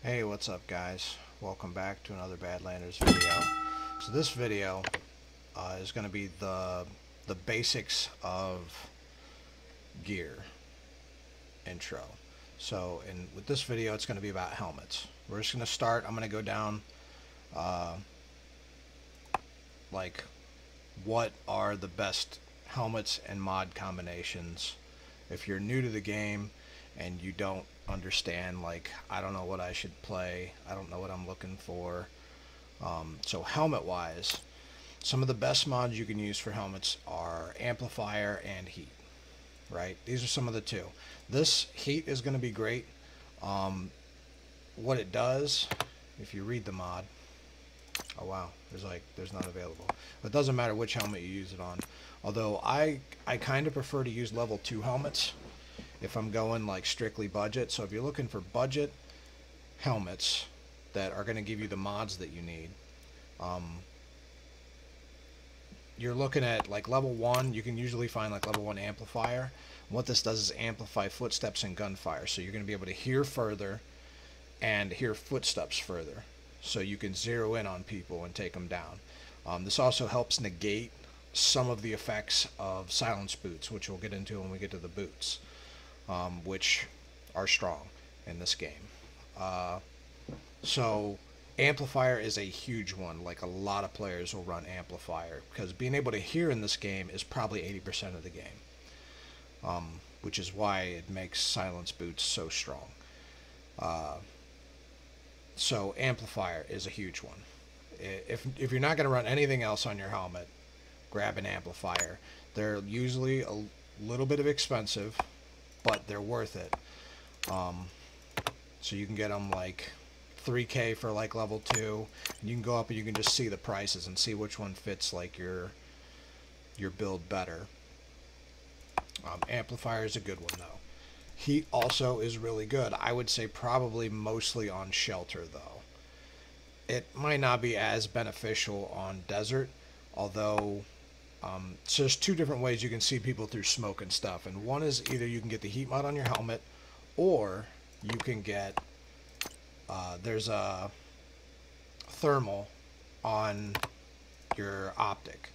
Hey, what's up guys? Welcome back to another Badlanders video. So this video is going to be the basics of gear intro. So with this video it's going to be about helmets. We're just going to start. I'm going to go down uh, like what are the best helmets and mod combinations if you're new to the game and you don't understand, like, I don't know what I should play, I don't know what I'm looking for. So helmet wise, some of the best mods you can use for helmets are amplifier and heat, right? These are some of the two. This heat is going to be great. What it does, if you read the mod, oh wow, there's not available. But it doesn't matter which helmet you use it on. Although I kind of prefer to use level 2 helmets if I'm going like strictly budget. So if you're looking for budget helmets that are going to give you the mods that you need, you're looking at like level 1. You can usually find like level 1 amplifier. And what this does is amplify footsteps and gunfire, so you're going to be able to hear further and hear footsteps further, so you can zero in on people and take them down. This also helps negate some of the effects of silence boots, which we'll get into when we get to the boots, which are strong in this game. So amplifier is a huge one. Like, a lot of players will run amplifier because being able to hear in this game is probably 80% of the game, which is why it makes silence boots so strong. So amplifier is a huge one. If you're not going to run anything else on your helmet, grab an amplifier. They're usually a little bit expensive, but they're worth it. So you can get them like 3K for like level 2, and you can go up and you can just see the prices and see which one fits like your build better. Amplifier is a good one though. Heat also is really good. I would say probably mostly on shelter though. It might not be as beneficial on desert, although so there's two different ways you can see people through smoke and stuff, and one is either you can get the heat mod on your helmet, or you can get there's a thermal on your optic.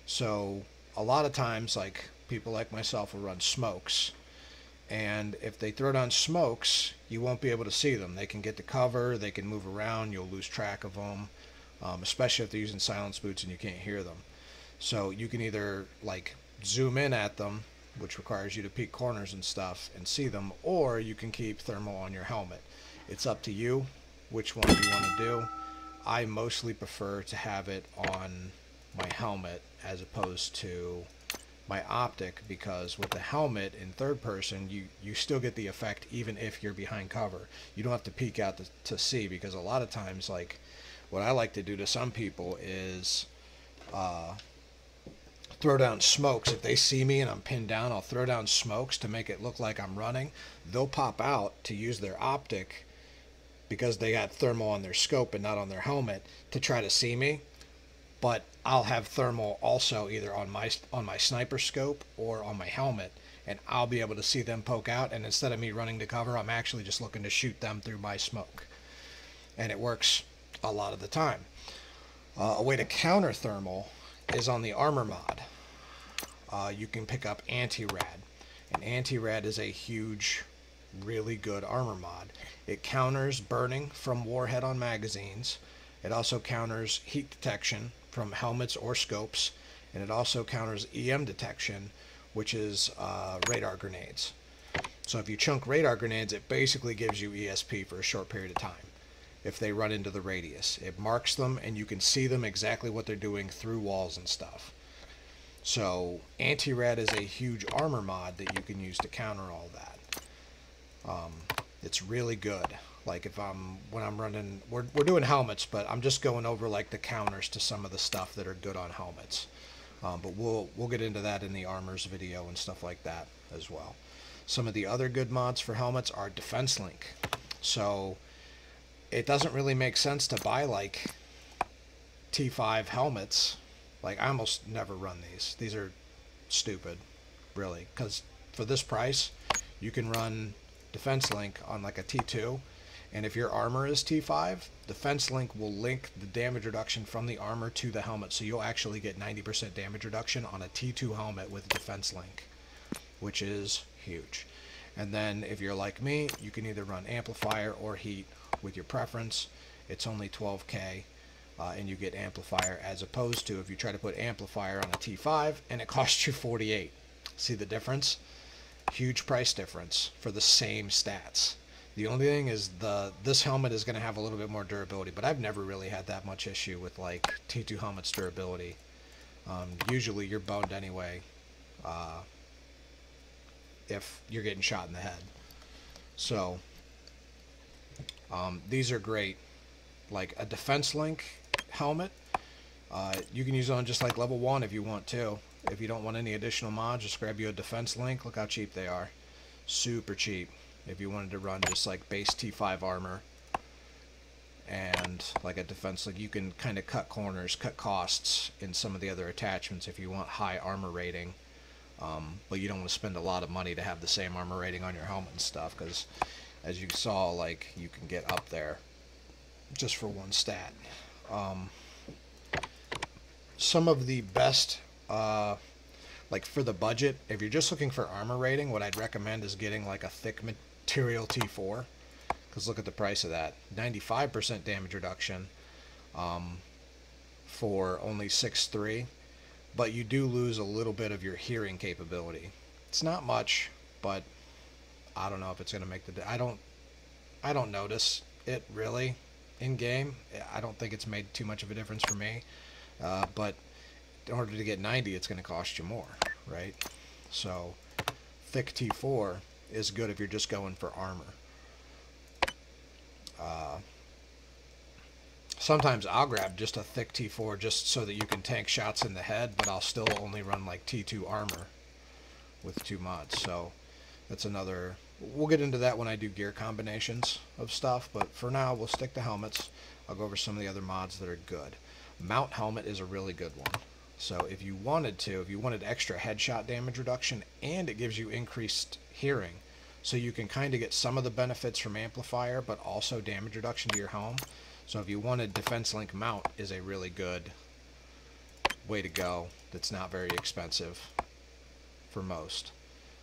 So a lot of times, like, people like myself will run smokes, and if they throw down smokes, you won't be able to see them. They can get to cover, they can move around, you'll lose track of them, especially if they're using silence boots and you can't hear them. So you can either like zoom in at them, which requires you to peek corners and stuff and see them, or you can keep thermal on your helmet. It's up to you which one you want to do. I mostly prefer to have it on my helmet as opposed to my optic, because with the helmet in third person you still get the effect even if you're behind cover. You don't have to peek out to see, because a lot of times, like, what I like to do to some people is throw down smokes. If they see me and I'm pinned down, I'll throw down smokes to make it look like I'm running. They'll pop out to use their optic because they got thermal on their scope and not on their helmet to try to see me. But I'll have thermal also either on my sniper scope or on my helmet, and I'll be able to see them poke out, and instead of me running to cover, I'm actually just looking to shoot them through my smoke. And it works a lot of the time. A way to counter thermal is on the armor mod. You can pick up anti-rad, and anti-rad is a huge, really good armor mod. It counters burning from warhead on magazines. It also counters heat detection from helmets or scopes, and it also counters EM detection, which is radar grenades. So if you chunk radar grenades, it basically gives you ESP for a short period of time if they run into the radius. It marks them and you can see them exactly what they're doing through walls and stuff. So anti-rad is a huge armor mod that you can use to counter all that. It's really good. Like, when I'm running, we're doing helmets, but I'm just going over like the counters to some of the stuff that are good on helmets. But we'll get into that in the armors video and stuff like that as well. Some of the other good mods for helmets are defense link. So it doesn't really make sense to buy like T5 helmets. Like, I almost never run these. These are stupid, really, because for this price you can run defense link on like a T2, And if your armor is T5, Defense Link will link the damage reduction from the armor to the helmet. So you'll actually get 90% damage reduction on a T2 helmet with Defense Link, which is huge. And then if you're like me, you can either run Amplifier or Heat with your preference. It's only 12k, and you get Amplifier, as opposed to if you try to put Amplifier on a T5 and it costs you 48. See the difference? Huge price difference for the same stats. The only thing is this helmet is going to have a little bit more durability, but I've never really had that much issue with like T2 helmets durability. Usually you're boned anyway if you're getting shot in the head. So these are great. Like a Defense Link helmet, you can use it on just like level 1 if you want to. If you don't want any additional mods, just grab you a Defense Link. Look how cheap they are. Super cheap. If you wanted to run just like base T5 armor and like a Defense Link, you can kind of cut corners, cut costs in some of the other attachments if you want high armor rating. But you don't want to spend a lot of money to have the same armor rating on your helmet and stuff, because as you saw, like, you can get up there just for one stat. Some of the best, like for the budget, if you're just looking for armor rating, what I'd recommend is getting like a thick material T4, because look at the price of that. 95% damage reduction for only 6.3, but you do lose a little bit of your hearing capability. It's not much, but I don't know if it's going to make the... I don't notice it really in game. I don't think it's made too much of a difference for me, but in order to get 90, it's going to cost you more, right? So thick T4 is good if you're just going for armor. Sometimes I'll grab just a thick T4 just so that you can tank shots in the head, but I'll still only run like T2 armor with 2 mods. So that's another... We'll get into that when I do gear combinations of stuff, but for now we'll stick to helmets. I'll go over some of the other mods that are good. Mount helmet is a really good one. So if you wanted extra headshot damage reduction, and it gives you increased hearing, so you can kind of get some of the benefits from Amplifier, but also damage reduction to your helm. So if you wanted, Defense Link mount is a really good way to go. That's not very expensive for most.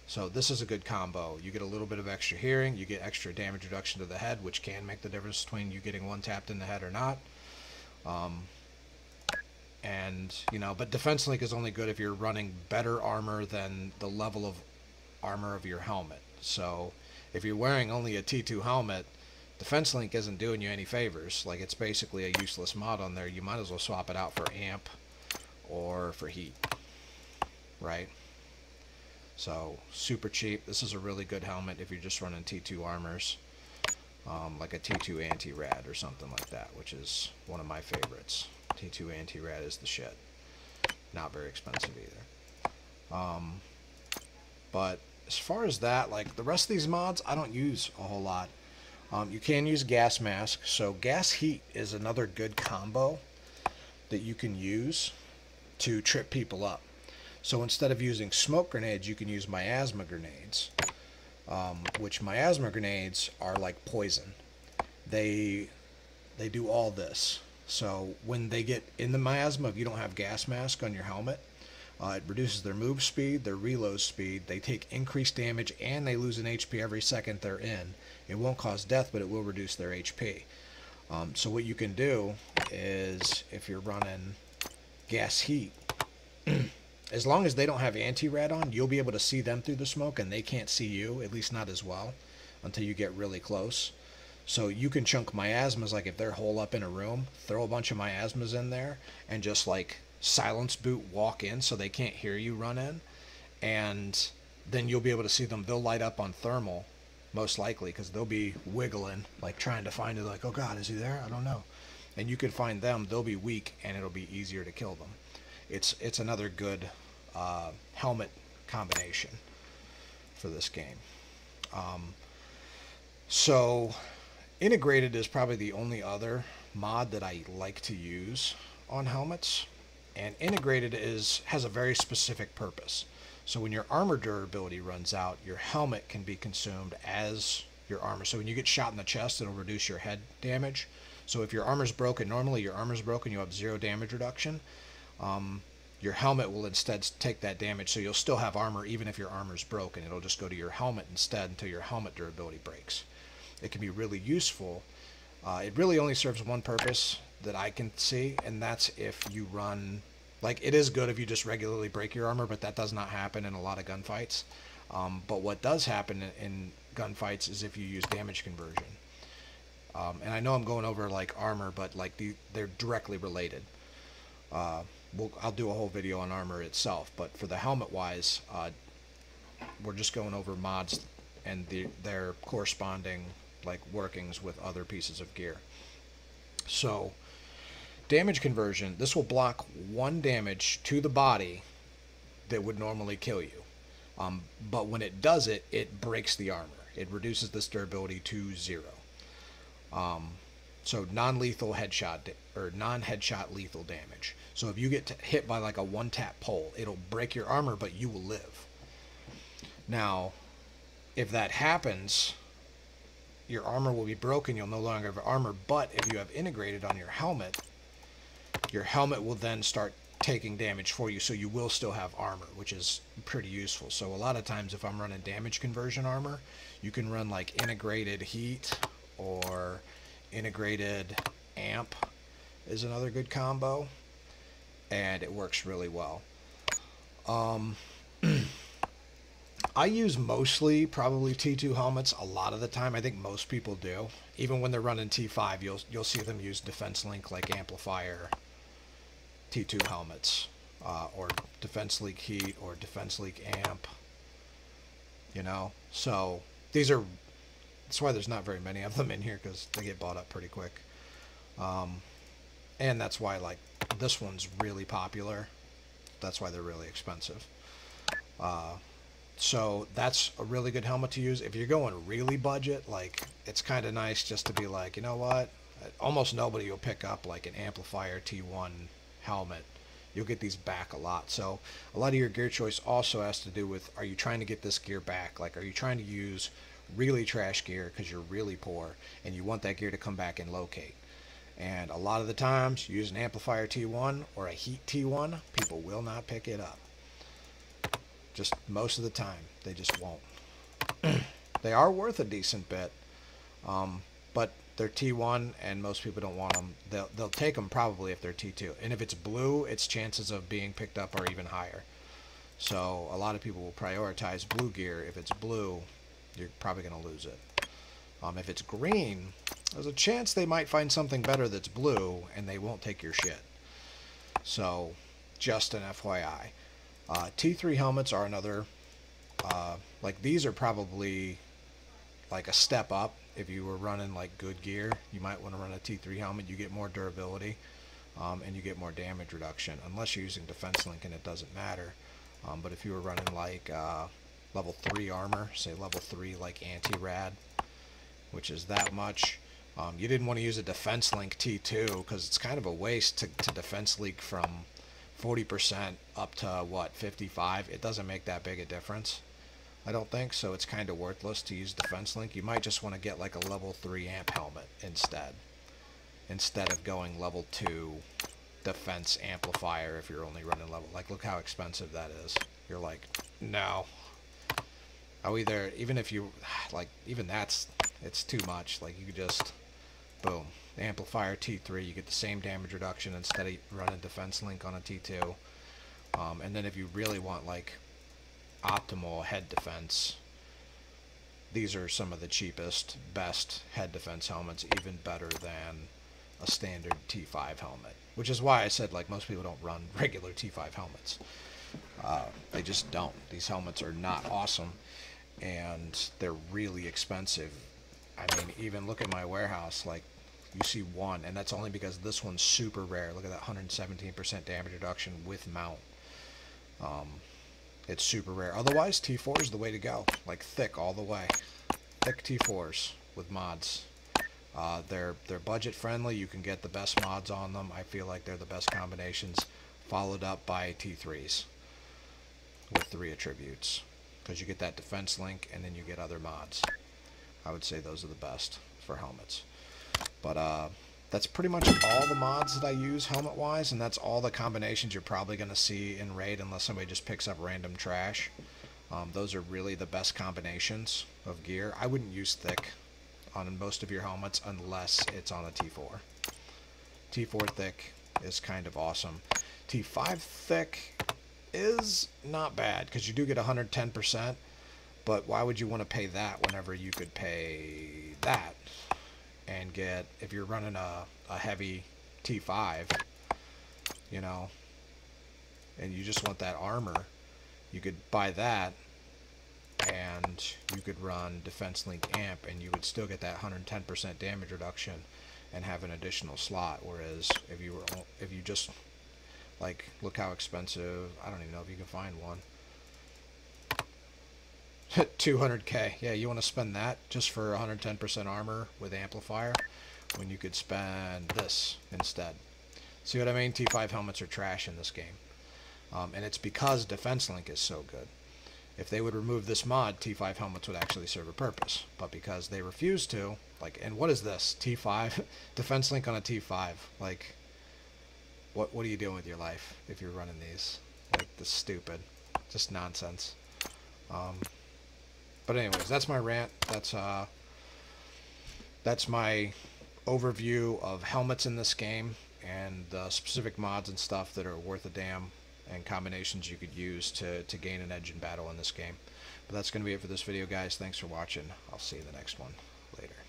So this is a good combo. You get a little bit of extra hearing, you get extra damage reduction to the head, which can make the difference between you getting one tapped in the head or not. And, you know, but Defense Link is only good if you're running better armor than the level of armor of your helmet. So if you're wearing only a T2 helmet, Defense Link isn't doing you any favors. Like, it's basically a useless mod on there. You might as well swap it out for Amp or for Heat, right? So super cheap. This is a really good helmet if you're just running T2 armors, like a T2 anti-rad or something like that, which is one of my favorites. T2 anti-rad is the shit. Not very expensive either. But as far as that, like the rest of these mods, I don't use a whole lot. You can use gas mask. So gas heat is another good combo that you can use to trip people up. So instead of using smoke grenades, you can use miasma grenades, which miasma grenades are like poison. They do all this. So when they get in the miasma, if you don't have gas mask on your helmet, it reduces their move speed, their reload speed. They take increased damage, and they lose an HP every second they're in. It won't cause death, but it will reduce their HP. So what you can do is, if you're running gas heat, as long as they don't have anti-rad on, you'll be able to see them through the smoke, and they can't see you, at least not as well, until you get really close. So you can chunk miasmas, like if they're holed up in a room, throw a bunch of miasmas in there, and just like silence boot walk in so they can't hear you run in, and then you'll be able to see them. They'll light up on thermal, most likely, because they'll be wiggling, like trying to find it, like, oh god, is he there? I don't know. And you can find them, they'll be weak, and it'll be easier to kill them. It's another good helmet combination for this game. So integrated is probably the only other mod that I like to use on helmets, and integrated has a very specific purpose. So when your armor durability runs out, your helmet can be consumed as your armor. So when you get shot in the chest, it'll reduce your head damage. So if your armor's broken, normally your armor's broken, you have 0 damage reduction. Your helmet will instead take that damage, so you'll still have armor even if your armor's broken. It'll just go to your helmet instead until your helmet durability breaks. It can be really useful. It really only serves one purpose that I can see, and that's if you run... Like, it is good if you just regularly break your armor, but that does not happen in a lot of gunfights. But what does happen in gunfights is if you use damage conversion. And I know I'm going over, like, armor, but, like, they're directly related. I'll do a whole video on armor itself, but for the helmet-wise, we're just going over mods and their corresponding, like, workings with other pieces of gear. So, damage conversion, this will block 1 damage to the body that would normally kill you. But when it does it, it breaks the armor. It reduces this durability to 0. So non-lethal headshot, or non-headshot lethal damage. So if you get hit by like a 1-tap pole, it'll break your armor, but you will live. Now, if that happens, your armor will be broken, you'll no longer have armor, but if you have integrated on your helmet will then start taking damage for you, so you will still have armor, which is pretty useful. So a lot of times if I'm running damage conversion armor, you can run like integrated heat or integrated amp is another good combo, and it works really well. I use mostly probably T2 helmets a lot of the time. I think most people do. Even when they're running T5, you'll see them use Defense Link like amplifier T2 helmets, or Defense League Heat or Defense League Amp. You know, so that's why there's not very many of them in here, because they get bought up pretty quick. And that's why, like, this one's really popular. That's why they're really expensive. So that's a really good helmet to use. If you're going really budget, like, it's kind of nice just to be like, you know what? Almost nobody will pick up like an amplifier T1 helmet. You'll get these back a lot. So a lot of your gear choice also has to do with, are you trying to get this gear back? Like, are you trying to use really trash gear because you're really poor and you want that gear to come back and locate? And a lot of the times, you use an amplifier T1 or a heat T1, people will not pick it up. Just most of the time, they just won't. They are worth a decent bit, but they're T1 and most people don't want them. They'll take them probably if they're T2. And if it's blue, its chances of being picked up are even higher. So a lot of people will prioritize blue gear. If it's blue, you're probably going to lose it. If it's green, there's a chance they might find something better that's blue and they won't take your shit. So just an FYI. T3 helmets are another, like, these are probably like a step up. If you were running like good gear, you might want to run a T3 helmet. You get more durability, and you get more damage reduction, unless you're using Defense Link and it doesn't matter. But if you were running like level 3 armor, say level 3 like anti-rad, which is that much, you didn't want to use a Defense Link T2 because it's kind of a waste to Defense Link from 40% up to what, 55. It doesn't make that big a difference, I don't think. So it's kind of worthless to use Defense Link. You might just want to get like a level 3 amp helmet instead of going level 2 defense amplifier if you're only running level. Like, look how expensive that is. You're like, no. Even if you like, even that's, it's too much. Like, you could just boom, amplifier T3, you get the same damage reduction instead of running Defense Link on a T2. And then if you really want like optimal head defense, these are some of the cheapest, best head defense helmets, even better than a standard T5 helmet. Which is why I said, like, most people don't run regular T5 helmets. They just don't. These helmets are not awesome, and they're really expensive. I mean, even look at my warehouse, like, you see one, and that's only because this one's super rare. Look at that 117% damage reduction with mount. It's super rare. Otherwise, T4 is the way to go. Like, thick all the way. Thick T4s with mods. They're budget friendly. You can get the best mods on them. I feel like they're the best combinations, followed up by T3s with 3 attributes, because you get that Defense Link and then you get other mods. I would say those are the best for helmets. But that's pretty much all the mods that I use helmet-wise, and that's all the combinations you're probably going to see in Raid unless somebody just picks up random trash. Those are really the best combinations of gear. I wouldn't use thick on most of your helmets unless it's on a T4. T4 thick is kind of awesome. T5 thick is not bad because you do get 110%, but why would you want to pay that whenever you could pay that and get, if you're running a heavy T5, you know, and you just want that armor, you could buy that and you could run Defense Link Amp and you would still get that 110% damage reduction and have an additional slot. Whereas if you just, like, look how expensive, I don't even know if you can find one. 200k. Yeah, you want to spend that just for 110% armor with amplifier when you could spend this instead. See what I mean? T5 helmets are trash in this game. And it's because Defense Link is so good. If they would remove this mod, T5 helmets would actually serve a purpose. But because they refuse to, like, and what is this? T5? Defense Link on a T5. Like, what are you doing with your life if you're running these? Like, this is stupid. Just nonsense. But anyways, that's my rant. That's my overview of helmets in this game and the specific mods and stuff that are worth a damn and combinations you could use to gain an edge in battle in this game. But that's going to be it for this video, guys. Thanks for watching. I'll see you in the next one. Later.